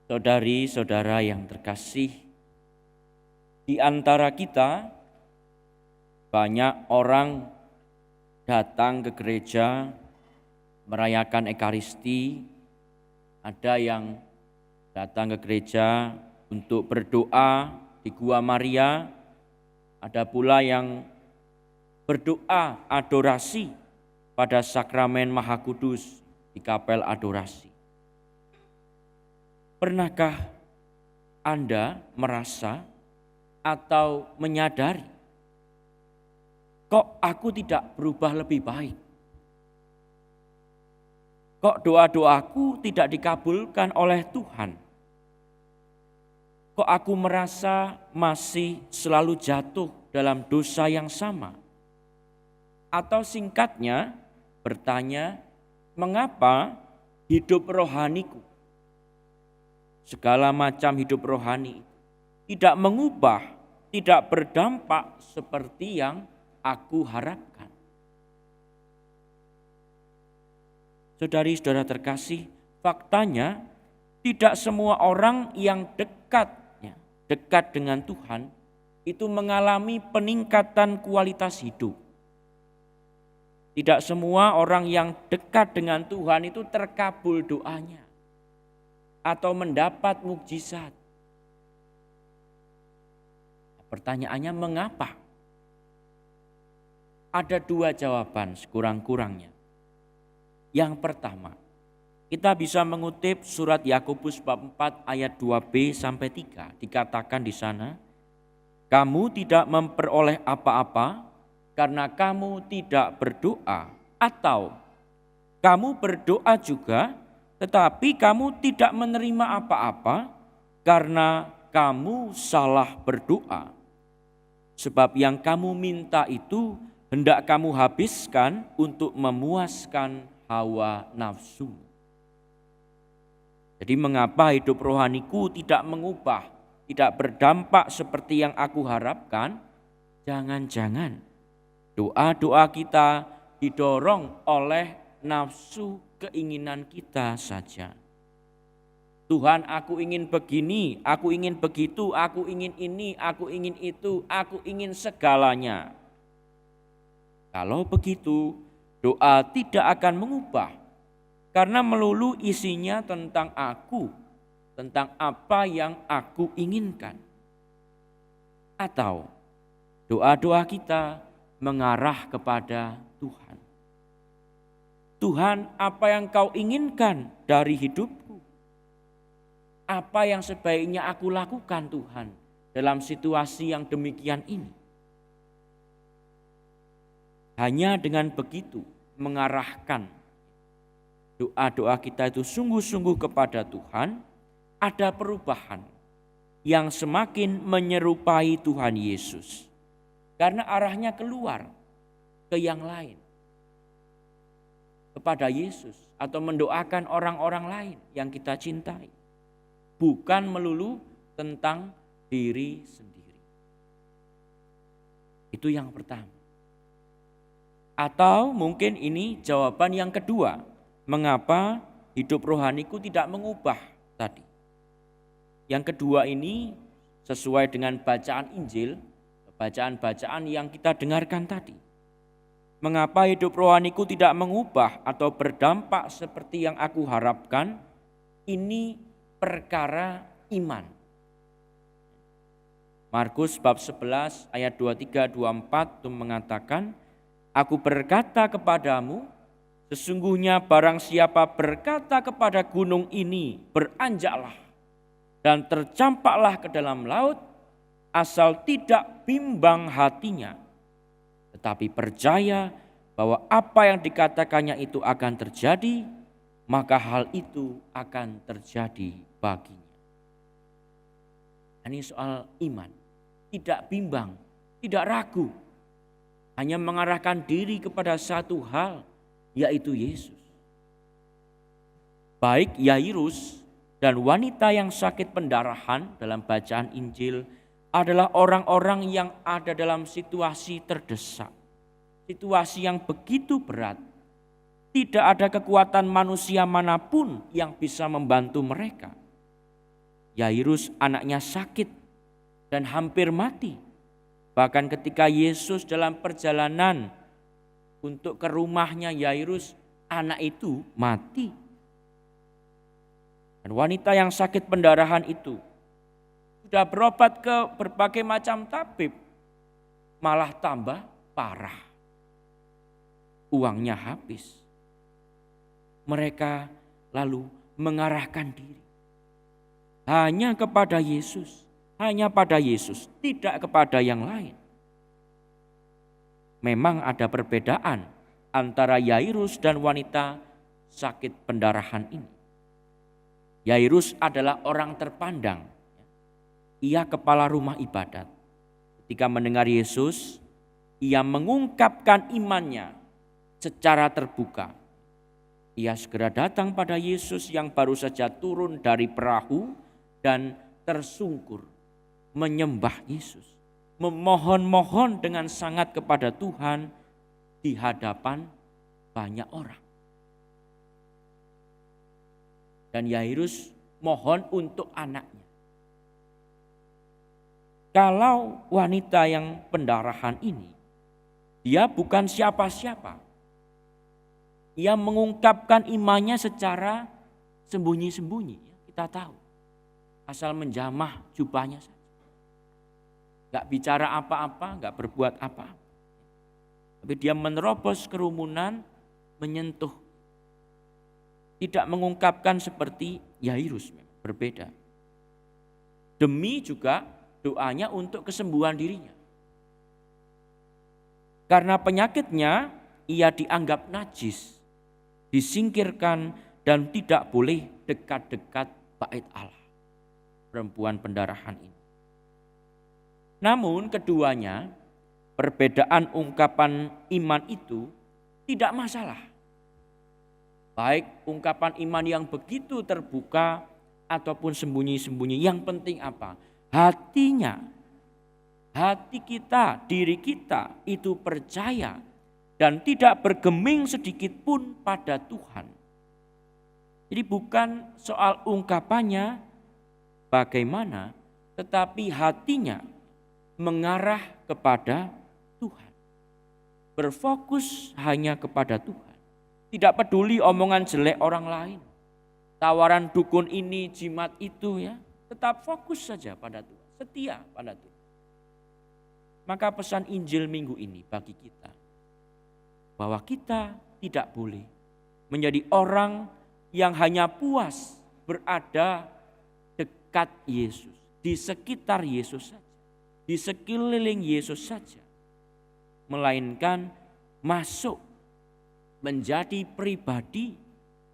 Saudari-saudara yang terkasih, di antara kita banyak orang datang ke gereja merayakan Ekaristi. Ada yang datang ke gereja untuk berdoa di Gua Maria, ada pula yang berdoa adorasi pada sakramen Maha Kudus di kapel adorasi. Pernahkah Anda merasa atau menyadari, kok aku tidak berubah lebih baik? Kok doa-doaku tidak dikabulkan oleh Tuhan? Kok aku merasa masih selalu jatuh dalam dosa yang sama? Atau singkatnya bertanya, mengapa hidup rohaniku, segala macam hidup rohani tidak mengubah, tidak berdampak seperti yang aku harapkan? Saudari-saudara terkasih, faktanya tidak semua orang yang dekat dengan Tuhan itu mengalami peningkatan kualitas hidup. Tidak semua orang yang dekat dengan Tuhan itu terkabul doanya atau mendapat mukjizat. Pertanyaannya, mengapa? Ada dua jawaban sekurang-kurangnya. Yang pertama, kita bisa mengutip surat Yakobus bab 4 ayat 2b sampai 3. Dikatakan di sana, kamu tidak memperoleh apa-apa karena kamu tidak berdoa, atau kamu berdoa juga tetapi kamu tidak menerima apa-apa karena kamu salah berdoa. Sebab yang kamu minta itu hendak kamu habiskan untuk memuaskan hawa nafsu. Jadi mengapa hidup rohaniku tidak mengubah, tidak berdampak seperti yang aku harapkan? Jangan-jangan doa-doa kita didorong oleh nafsu keinginan kita saja. Tuhan, aku ingin begini, aku ingin begitu, aku ingin ini, aku ingin itu, aku ingin segalanya. Kalau begitu, doa tidak akan mengubah, karena melulu isinya tentang aku, tentang apa yang aku inginkan. Atau doa-doa kita mengarah kepada Tuhan. Tuhan, apa yang kau inginkan dari hidupku? Apa yang sebaiknya aku lakukan, Tuhan, dalam situasi yang demikian ini? Hanya dengan begitu mengarahkan doa-doa kita itu sungguh-sungguh kepada Tuhan, ada perubahan yang semakin menyerupai Tuhan Yesus. Karena arahnya keluar ke yang lain, kepada Yesus, atau mendoakan orang-orang lain yang kita cintai. Bukan melulu tentang diri sendiri. Itu yang pertama. Atau mungkin ini jawaban yang kedua, mengapa hidup rohaniku tidak mengubah tadi. Yang kedua ini sesuai dengan bacaan Injil, bacaan-bacaan yang kita dengarkan tadi. Mengapa hidup rohaniku tidak mengubah atau berdampak seperti yang aku harapkan? Ini perkara iman. Markus bab 11 ayat 23-24 itu mengatakan, aku berkata kepadamu, sesungguhnya barang siapa berkata kepada gunung ini, beranjaklah dan tercampaklah ke dalam laut, asal tidak bimbang hatinya, tetapi percaya bahwa apa yang dikatakannya itu akan terjadi, maka hal itu akan terjadi baginya. Ini soal iman, tidak bimbang, tidak ragu, hanya mengarahkan diri kepada satu hal, yaitu Yesus. Baik Yairus dan wanita yang sakit pendarahan dalam bacaan Injil adalah orang-orang yang ada dalam situasi terdesak, situasi yang begitu berat. Tidak ada kekuatan manusia manapun yang bisa membantu mereka. Yairus anaknya sakit dan hampir mati. Bahkan ketika Yesus dalam perjalanan untuk ke rumahnya Yairus, anak itu mati. Dan wanita yang sakit pendarahan itu sudah berobat ke berbagai macam tabib, malah tambah parah. Uangnya habis. Mereka lalu mengarahkan diri hanya kepada Yesus, hanya pada Yesus, tidak kepada yang lain. Memang ada perbedaan antara Yairus dan wanita sakit pendarahan ini. Yairus adalah orang terpandang. Ia kepala rumah ibadat. Ketika mendengar Yesus, ia mengungkapkan imannya secara terbuka. Ia segera datang pada Yesus yang baru saja turun dari perahu dan tersungkur menyembah Yesus, memohon-mohon dengan sangat kepada Tuhan di hadapan banyak orang. Dan Yairus mohon untuk anaknya. Kalau wanita yang pendarahan ini, dia bukan siapa-siapa. Ia mengungkapkan imannya secara sembunyi-sembunyi. Kita tahu. Asal menjamah jubahnya saja. Gak bicara apa-apa, gak berbuat apa-apa. Tapi dia menerobos kerumunan, menyentuh. Tidak mengungkapkan seperti Yairus, berbeda. Demi juga doanya untuk kesembuhan dirinya. Karena penyakitnya, ia dianggap najis, disingkirkan dan tidak boleh dekat-dekat bait Allah. Perempuan pendarahan ini. Namun keduanya, perbedaan ungkapan iman itu tidak masalah. Baik ungkapan iman yang begitu terbuka ataupun sembunyi-sembunyi. Yang penting apa? Hatinya, hati kita, diri kita itu percaya dan tidak bergeming sedikit pun pada Tuhan. Jadi bukan soal ungkapannya bagaimana, tetapi hatinya mengarah kepada Tuhan. Berfokus hanya kepada Tuhan. Tidak peduli omongan jelek orang lain. Tawaran dukun ini, jimat itu ya. Tetap fokus saja pada Tuhan. Setia pada Tuhan. Maka pesan Injil minggu ini bagi kita. Bahwa kita tidak boleh menjadi orang yang hanya puas berada dekat Yesus. Di sekitar Yesus saja. Di sekeliling Yesus saja. Melainkan masuk menjadi pribadi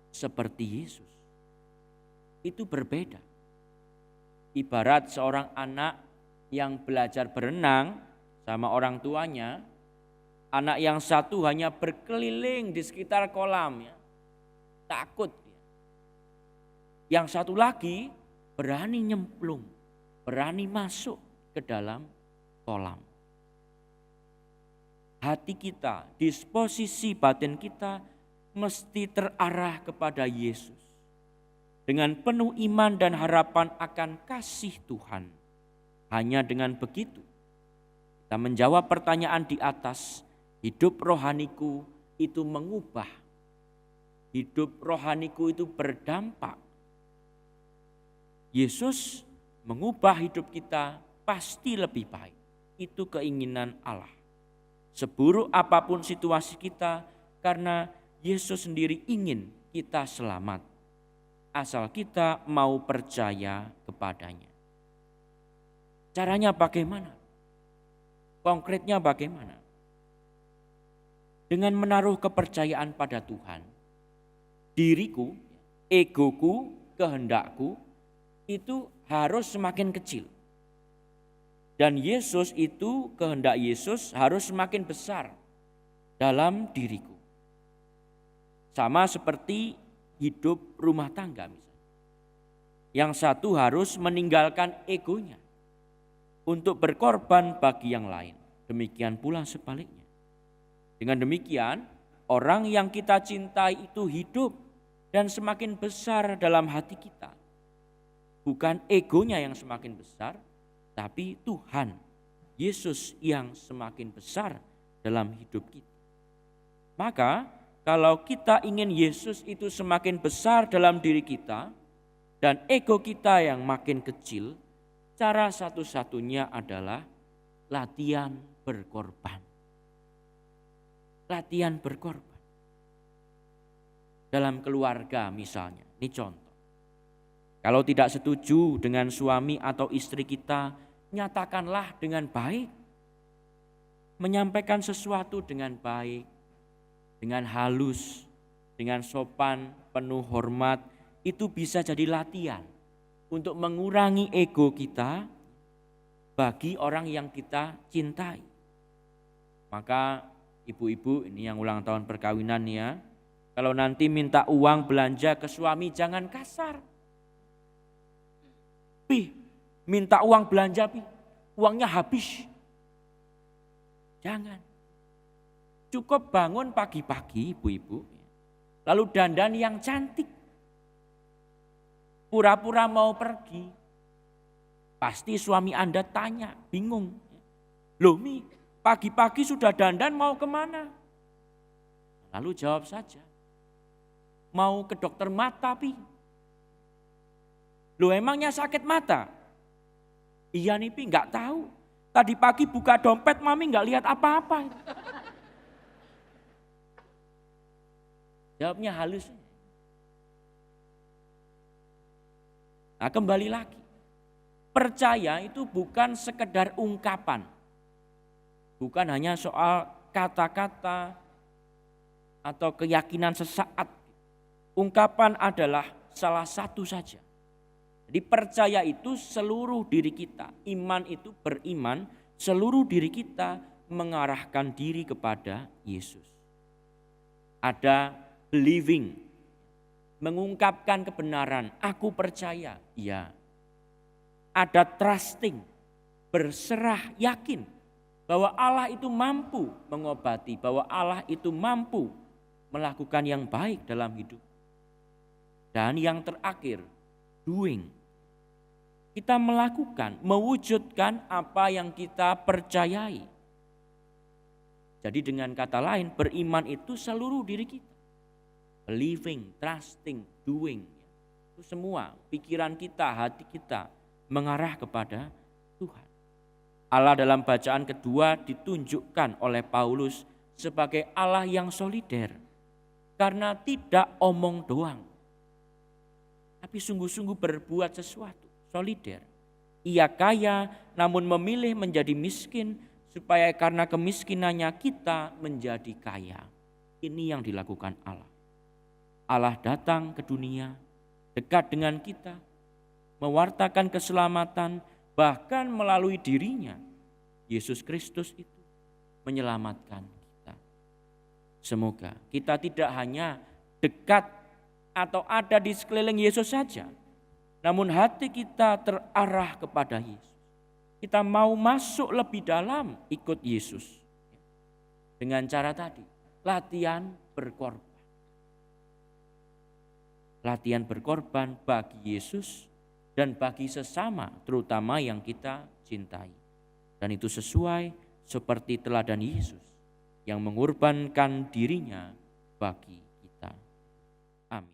seperti Yesus. Itu berbeda. Ibarat seorang anak yang belajar berenang sama orang tuanya. Anak yang satu hanya berkeliling di sekitar kolam ya. Takut. Yang satu lagi berani nyemplung. Berani masuk ke dalam kolam. Hati kita, disposisi batin kita mesti terarah kepada Yesus. Dengan penuh iman dan harapan akan kasih Tuhan. Hanya dengan begitu kita menjawab pertanyaan di atas, hidup rohaniku itu mengubah. Hidup rohaniku itu berdampak. Yesus mengubah hidup kita pasti lebih baik. Itu keinginan Allah. Seburuk apapun situasi kita, karena Yesus sendiri ingin kita selamat. Asal kita mau percaya kepadanya. Caranya bagaimana? Konkretnya bagaimana? Dengan menaruh kepercayaan pada Tuhan. Diriku, egoku, kehendakku itu harus semakin kecil. Dan Yesus itu, kehendak Yesus harus semakin besar dalam diriku. Sama seperti hidup rumah tangga misalnya. Yang satu harus meninggalkan egonya untuk berkorban bagi yang lain. Demikian pula sebaliknya. Dengan demikian, orang yang kita cintai itu hidup dan semakin besar dalam hati kita. Bukan egonya yang semakin besar, tapi Tuhan Yesus yang semakin besar dalam hidup kita. Maka kalau kita ingin Yesus itu semakin besar dalam diri kita dan ego kita yang makin kecil, cara satu-satunya adalah latihan berkorban. Latihan berkorban. Dalam keluarga misalnya, ini contoh. Kalau tidak setuju dengan suami atau istri kita, nyatakanlah dengan baik. Menyampaikan sesuatu dengan baik, dengan halus, dengan sopan, penuh hormat, itu bisa jadi latihan untuk mengurangi ego kita bagi orang yang kita cintai. Maka ibu-ibu ini yang ulang tahun perkawinan ya, kalau nanti minta uang belanja ke suami jangan kasar. Pi, minta uang belanja pi, uangnya habis. Jangan. Cukup bangun pagi-pagi ibu-ibu, lalu dandan yang cantik. Pura-pura mau pergi. Pasti suami Anda tanya, bingung. Loh Mi, pagi-pagi sudah dandan mau kemana? Lalu jawab saja, mau ke dokter mata pi. Loh emangnya sakit mata? Iya nih pi, nggak tahu. Tadi pagi buka dompet mami nggak lihat apa-apa. Jawabnya halus. Nah kembali lagi. Percaya itu bukan sekedar ungkapan. Bukan hanya soal kata-kata atau keyakinan sesaat. Ungkapan adalah salah satu saja. Jadi percaya itu seluruh diri kita. Iman itu beriman, seluruh diri kita mengarahkan diri kepada Yesus. Ada believing, mengungkapkan kebenaran, aku percaya, ya. Ada trusting, berserah yakin bahwa Allah itu mampu mengobati, bahwa Allah itu mampu melakukan yang baik dalam hidup. Dan yang terakhir, doing. Kita melakukan, mewujudkan apa yang kita percayai. Jadi dengan kata lain, beriman itu seluruh diri kita. Believing, trusting, doing. Itu semua pikiran kita, hati kita mengarah kepada Tuhan. Allah dalam bacaan kedua ditunjukkan oleh Paulus sebagai Allah yang solider. Karena tidak omong doang, tapi sungguh-sungguh berbuat sesuatu, solider. Ia kaya namun memilih menjadi miskin supaya karena kemiskinannya kita menjadi kaya. Ini yang dilakukan Allah. Allah datang ke dunia, dekat dengan kita, mewartakan keselamatan, bahkan melalui dirinya, Yesus Kristus itu menyelamatkan kita. Semoga kita tidak hanya dekat atau ada di sekeliling Yesus saja, namun hati kita terarah kepada Yesus. Kita mau masuk lebih dalam ikut Yesus. Dengan cara tadi, latihan berkorban. Latihan berkorban bagi Yesus dan bagi sesama, terutama yang kita cintai. Dan itu sesuai seperti teladan Yesus yang mengorbankan dirinya bagi kita. Amin.